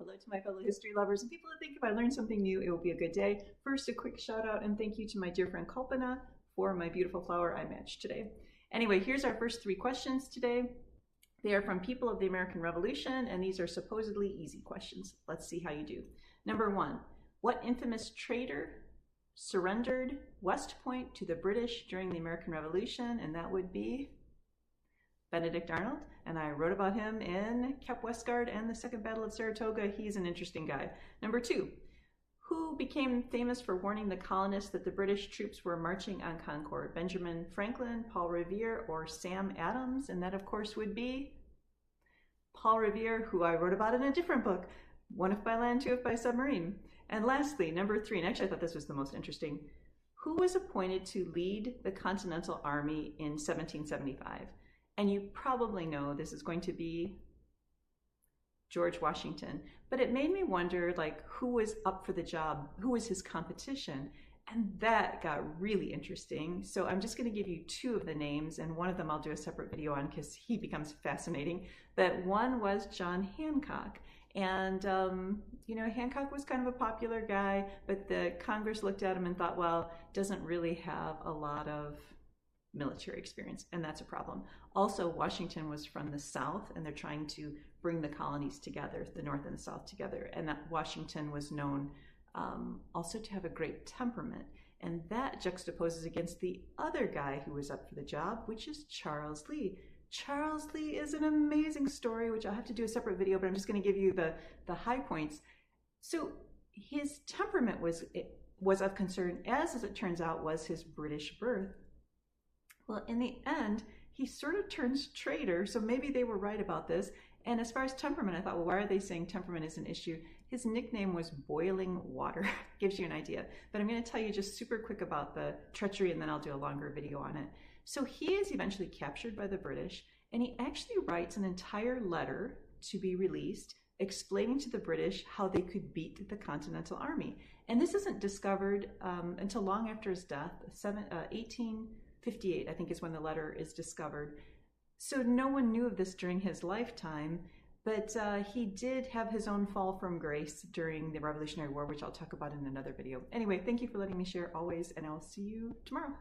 Hello to my fellow history lovers and people who think if I learned something new, it will be a good day. First, a quick shout out and thank you to my dear friend Kalpana for my beautiful flower I matched today. Anyway, here's our first 3 questions today. They are from people of the American Revolution, and these are supposedly easy questions. Let's see how you do. Number 1, what infamous traitor surrendered West Point to the British during the American Revolution? And that would be Benedict Arnold, and I wrote about him in Cap Westguard and the Second Battle of Saratoga. He's an interesting guy. Number 2, who became famous for warning the colonists that the British troops were marching on Concord? Benjamin Franklin, Paul Revere, or Sam Adams? And that, of course, would be Paul Revere, who I wrote about in a different book, One If by Land, Two If by Submarine. And lastly, number 3, and actually I thought this was the most interesting, who was appointed to lead the Continental Army in 1775? And you probably know this is going to be George Washington, but it made me wonder, like, who was up for the job? Who was his competition? And that got really interesting. So I'm just going to give you 2 of the names, and one of them I'll do a separate video on because he becomes fascinating. But one was John Hancock. And, you know, Hancock was kind of a popular guy, but the Congress looked at him and thought, well, doesn't really have a lot of military experience, and that's a problem. Also, Washington was from the South, and they're trying to bring the colonies together, the North and the South together, and that Washington was known also to have a great temperament, and that juxtaposes against the other guy who was up for the job, which is Charles Lee. Charles Lee is an amazing story, which I'll have to do a separate video, but I'm just going to give you the high points. So his temperament was of concern, as it turns out was his British birth. Well, in the end, he sort of turns traitor, so maybe they were right about this. And as far as temperament, I thought, well, why are they saying temperament is an issue? His nickname was Boiling Water. Gives you an idea. But I'm going to tell you just super quick about the treachery, and then I'll do a longer video on it. So he is eventually captured by the British, and he actually writes an entire letter to be released explaining to the British how they could beat the Continental Army. And this isn't discovered until long after his death, 1858, I think, is when the letter is discovered. So no one knew of this during his lifetime, but he did have his own fall from grace during the Revolutionary War, which I'll talk about in another video. Anyway, thank you for letting me share always, and I'll see you tomorrow.